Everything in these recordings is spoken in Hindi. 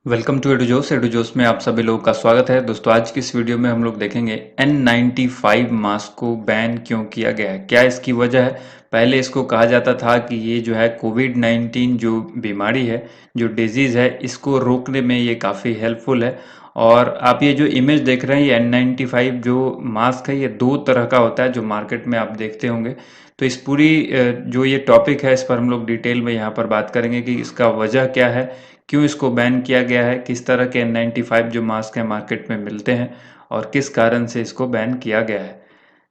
Welcome to एडुजोस। एडुजोस में आप सभी लोगों का स्वागत है। दोस्तों, आज की इस वीडियो में हम लोग देखेंगे N95 मास्क को बैन क्यों किया गया है, क्या इसकी वजह है। पहले इसको कहा जाता था कि ये जो है कोविड-19 जो बीमारी है, जो डिजीज़ है, इसको रोकने में ये काफ़ी हेल्पफुल है। और आप ये जो इमेज देख रहे हैं, ये N95 जो मास्क है, ये दो तरह का होता है जो मार्केट में आप देखते होंगे। तो इस पूरी जो ये टॉपिक है, इस पर हम लोग डिटेल में यहाँ पर बात करेंगे कि इसका वजह क्या है, क्यों इसको बैन किया गया है, किस तरह के N95 जो मास्क हैं मार्केट में मिलते हैं और किस कारण से इसको बैन किया गया है।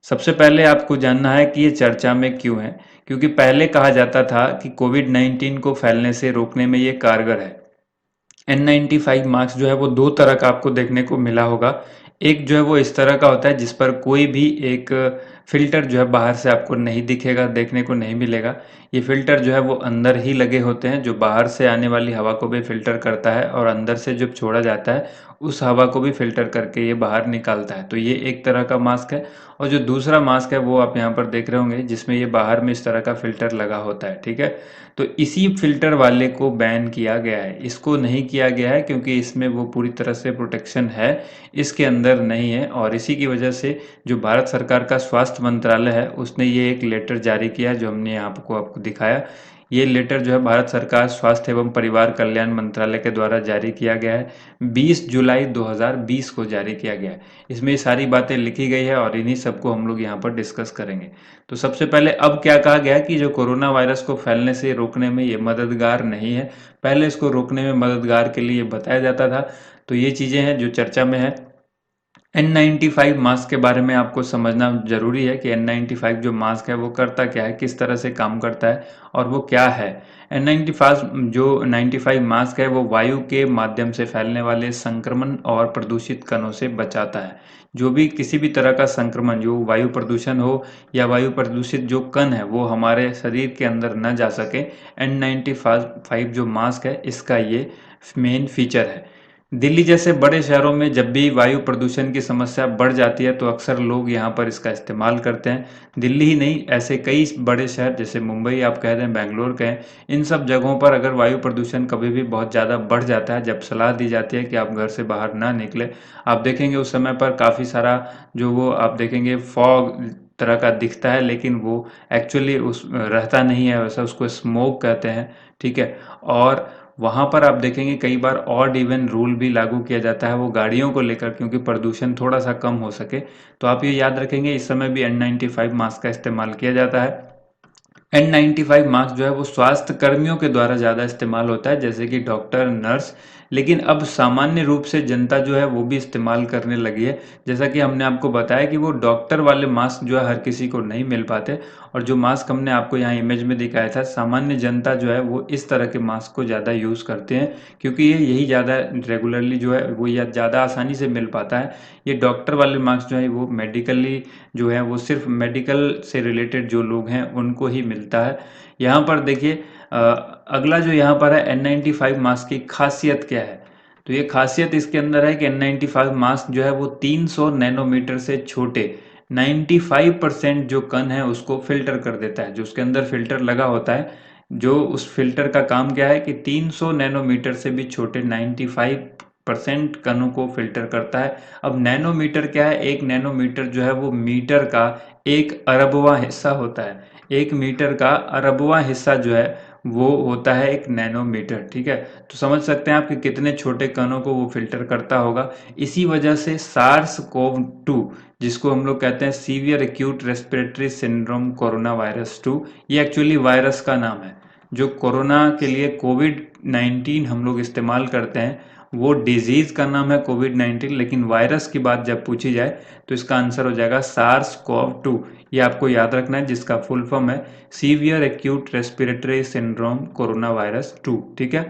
सबसे पहले आपको जानना है कि ये चर्चा में क्यों है, क्योंकि पहले कहा जाता था कि कोविड-19 को फैलने से रोकने में ये कारगर है। N95 मास्क जो है वो दो तरह का आपको देखने को मिला होगा। एक जो है वो इस तरह का होता है जिस पर कोई भी एक फ़िल्टर जो है बाहर से आपको नहीं दिखेगा, देखने को नहीं मिलेगा। ये फ़िल्टर जो है वो अंदर ही लगे होते हैं, जो बाहर से आने वाली हवा को भी फ़िल्टर करता है और अंदर से जब छोड़ा जाता है, उस हवा को भी फ़िल्टर करके ये बाहर निकालता है। तो ये एक तरह का मास्क है। और जो दूसरा मास्क है वो आप यहाँ पर देख रहे होंगे, जिसमें ये बाहर में इस तरह का फ़िल्टर लगा होता है, ठीक है? तो इसी फ़िल्टर वाले को बैन किया गया है। इसको नहीं किया गया है क्योंकि इसमें वो पूरी तरह से प्रोटेक्शन है, इसके अंदर नहीं है। और इसी की वजह से जो भारत सरकार का स्वास्थ्य मंत्रालय है, उसने ये एक लेटर जारी किया जो हमने यहाँ आपको दिखाया। ये लेटर जो है भारत सरकार स्वास्थ्य एवं परिवार कल्याण मंत्रालय के द्वारा जारी किया गया है। 20 जुलाई 2020 को जारी किया गया है। इसमें ये सारी बातें लिखी गई है और इन्हीं सबको हम लोग यहाँ पर डिस्कस करेंगे। तो सबसे पहले अब क्या कहा गया है कि जो कोरोना वायरस को फैलने से रोकने में ये मददगार नहीं है। पहले इसको रोकने में मददगार के लिए बताया जाता था। तो ये चीज़ें हैं जो चर्चा में है। N95 मास्क के बारे में आपको समझना ज़रूरी है कि N95 जो मास्क है वो करता क्या है, किस तरह से काम करता है और वो क्या है। N95 जो 95 मास्क है वो वायु के माध्यम से फैलने वाले संक्रमण और प्रदूषित कणों से बचाता है। जो भी किसी भी तरह का संक्रमण, जो वायु प्रदूषण हो या वायु प्रदूषित जो कण है वो हमारे शरीर के अंदर न जा सके, N95 जो मास्क है इसका ये मेन फीचर है। दिल्ली जैसे बड़े शहरों में जब भी वायु प्रदूषण की समस्या बढ़ जाती है तो अक्सर लोग यहाँ पर इसका इस्तेमाल करते हैं। दिल्ली ही नहीं, ऐसे कई बड़े शहर जैसे मुंबई आप कह दें, बेंगलोर कहें, इन सब जगहों पर अगर वायु प्रदूषण कभी भी बहुत ज़्यादा बढ़ जाता है, जब सलाह दी जाती है कि आप घर से बाहर ना निकले, आप देखेंगे उस समय पर काफ़ी सारा जो वो आप देखेंगे फॉग तरह का दिखता है, लेकिन वो एक्चुअली उस रहता नहीं है वैसा, उसको स्मोक कहते हैं, ठीक है। और वहाँ पर आप देखेंगे कई बार ऑड इवन रूल भी लागू किया जाता है वो गाड़ियों को लेकर, क्योंकि प्रदूषण थोड़ा सा कम हो सके। तो आप ये याद रखेंगे, इस समय भी N95 मास्क का इस्तेमाल किया जाता है। N95 मास्क जो है वो स्वास्थ्य कर्मियों के द्वारा ज़्यादा इस्तेमाल होता है, जैसे कि डॉक्टर, नर्स। लेकिन अब सामान्य रूप से जनता जो है वो भी इस्तेमाल करने लगी है। जैसा कि हमने आपको बताया कि वो डॉक्टर वाले मास्क जो है हर किसी को नहीं मिल पाते, और जो मास्क हमने आपको यहाँ इमेज में दिखाया था, सामान्य जनता जो है वो इस तरह के मास्क को ज़्यादा यूज़ करते हैं, क्योंकि ये यही ज़्यादा रेगुलरली जो है वो या ज़्यादा आसानी से मिल पाता है। ये डॉक्टर वाले मास्क जो है वो मेडिकली जो है वो सिर्फ मेडिकल से रिलेटेड जो लोग हैं उनको ही मिलता है। यहाँ पर देखिए, अगला जो यहाँ पर है N95 मास्क की खासियत क्या है। तो ये खासियत इसके अंदर है कि N95 मास्क जो है वो 300 नैनोमीटर से छोटे 95% जो कण है उसको फिल्टर कर देता है। जो उसके अंदर फिल्टर लगा होता है, जो उस फिल्टर का काम क्या है कि 300 नैनोमीटर से भी छोटे 95% कणों को फिल्टर करता है। अब नैनोमीटर क्या है, एक नैनोमीटर जो है वो मीटर का एक अरबवां हिस्सा होता है। एक मीटर का अरबवां हिस्सा जो है वो होता है एक नैनोमीटर, ठीक है। तो समझ सकते हैं आप कि कितने छोटे कणों को वो फिल्टर करता होगा। इसी वजह से सार्स कोव 2, जिसको हम लोग कहते हैं severe acute respiratory syndrome corona virus 2, ये एक्चुअली वायरस का नाम है। जो कोरोना के लिए कोविड-19 हम लोग इस्तेमाल करते हैं, वो डिजीज़ का नाम है कोविड-19, लेकिन वायरस की बात जब पूछी जाए तो इसका आंसर हो जाएगा सार्स कोव 2। ये आपको याद रखना है, जिसका फुल फॉर्म है severe acute respiratory syndrome corona virus 2, ठीक है।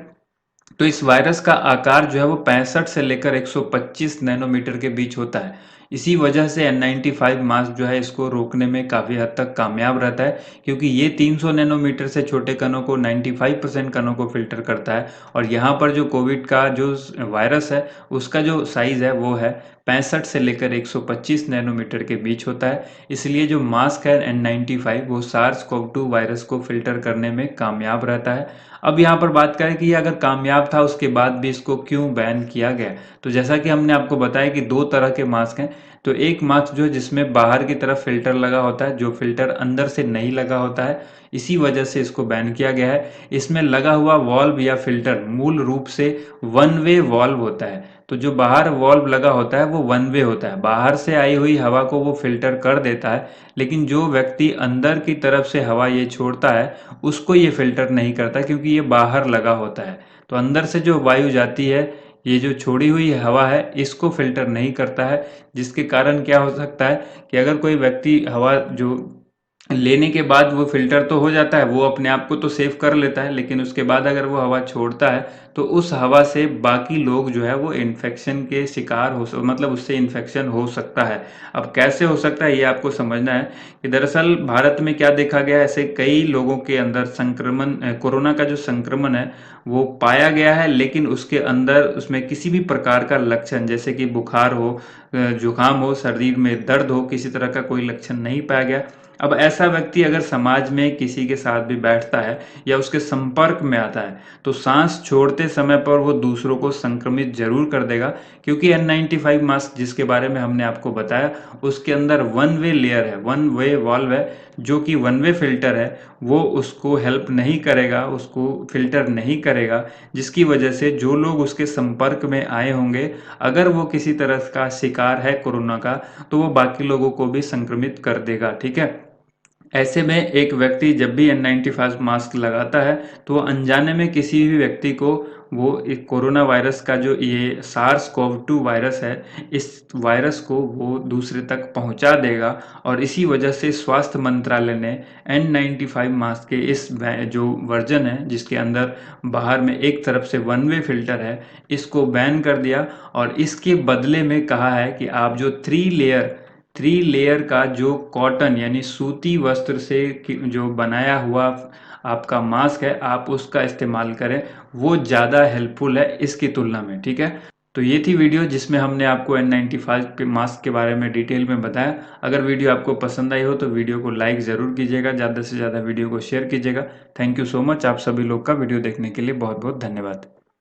तो इस वायरस का आकार जो है वो 65 से लेकर 125 नैनोमीटर के बीच होता है। इसी वजह से N95 मास्क जो है इसको रोकने में काफ़ी हद तक कामयाब रहता है, क्योंकि ये 300 नैनोमीटर से छोटे कणों को 95% कणों को फिल्टर करता है। और यहाँ पर जो कोविड का जो वायरस है उसका जो साइज़ है वो है 65 से लेकर 125 नैनोमीटर के बीच होता है। इसलिए जो मास्क है N95 वो SARS-CoV-2 वायरस को फिल्टर करने में कामयाब रहता है। अब यहाँ पर बात करें कि ये अगर कामयाब था उसके बाद भी इसको क्यों बैन किया गया, तो जैसा कि हमने आपको बताया कि दो तरह के मास्क हैं। तो एक मास्क जो है जिसमें बाहर की तरफ फिल्टर लगा होता है, जो फिल्टर अंदर से नहीं लगा होता है, इसी वजह से इसको बैन किया गया है। इसमें लगा हुआ वॉल्व या फिल्टर मूल रूप से वन वे वॉल्व होता है। तो जो बाहर वॉल्व लगा होता है वो वन वे होता है, बाहर से आई हुई हवा को वो फिल्टर कर देता है, लेकिन जो व्यक्ति अंदर की तरफ से हवा ये छोड़ता है उसको ये फिल्टर नहीं करता, क्योंकि ये बाहर लगा होता है। तो अंदर से जो वायु जाती है, ये जो छोड़ी हुई हवा है, इसको फिल्टर नहीं करता है। जिसके कारण क्या हो सकता है कि अगर कोई व्यक्ति हवा जो लेने के बाद वो फिल्टर तो हो जाता है, वो अपने आप को तो सेव कर लेता है, लेकिन उसके बाद अगर वो हवा छोड़ता है तो उस हवा से बाकी लोग जो है वो इन्फेक्शन के शिकार मतलब उससे इन्फेक्शन हो सकता है। अब कैसे हो सकता है ये आपको समझना है कि दरअसल भारत में क्या देखा गया है, ऐसे कई लोगों के अंदर संक्रमण, कोरोना का जो संक्रमण है वो पाया गया है, लेकिन उसके अंदर उसमें किसी भी प्रकार का लक्षण, जैसे कि बुखार हो, जुकाम हो, शरीर में दर्द हो, किसी तरह का कोई लक्षण नहीं पाया गया। अब ऐसा व्यक्ति अगर समाज में किसी के साथ भी बैठता है या उसके संपर्क में आता है तो सांस छोड़ते समय पर वो दूसरों को संक्रमित जरूर कर देगा, क्योंकि N95 मास्क जिसके बारे में हमने आपको बताया उसके अंदर वन वे लेयर है, वन वे वॉल्व है, जो कि वन वे फिल्टर है, वो उसको हेल्प नहीं करेगा, उसको फिल्टर नहीं करेगा, जिसकी वजह से जो लोग उसके संपर्क में आए होंगे, अगर वो किसी तरह का शिकार है कोरोना का, तो वो बाकी लोगों को भी संक्रमित कर देगा। ठीक है। ऐसे में एक व्यक्ति जब भी N95 मास्क लगाता है तो वो अनजाने में किसी भी व्यक्ति को वो एक कोरोना वायरस का जो ये SARS-CoV-2 वायरस है, इस वायरस को वो दूसरे तक पहुंचा देगा। और इसी वजह से स्वास्थ्य मंत्रालय ने N95 मास्क के इस जो वर्जन है जिसके अंदर बाहर में एक तरफ से वन वे फिल्टर है, इसको बैन कर दिया। और इसके बदले में कहा है कि आप जो थ्री लेयर का जो कॉटन यानी सूती वस्त्र से जो बनाया हुआ आपका मास्क है, आप उसका इस्तेमाल करें, वो ज़्यादा हेल्पफुल है इसकी तुलना में। ठीक है। तो ये थी वीडियो जिसमें हमने आपको N95 के मास्क के बारे में डिटेल में बताया। अगर वीडियो आपको पसंद आई हो तो वीडियो को लाइक ज़रूर कीजिएगा, ज़्यादा से ज़्यादा वीडियो को शेयर कीजिएगा। Thank you so much. आप सभी लोग का वीडियो देखने के लिए बहुत बहुत धन्यवाद।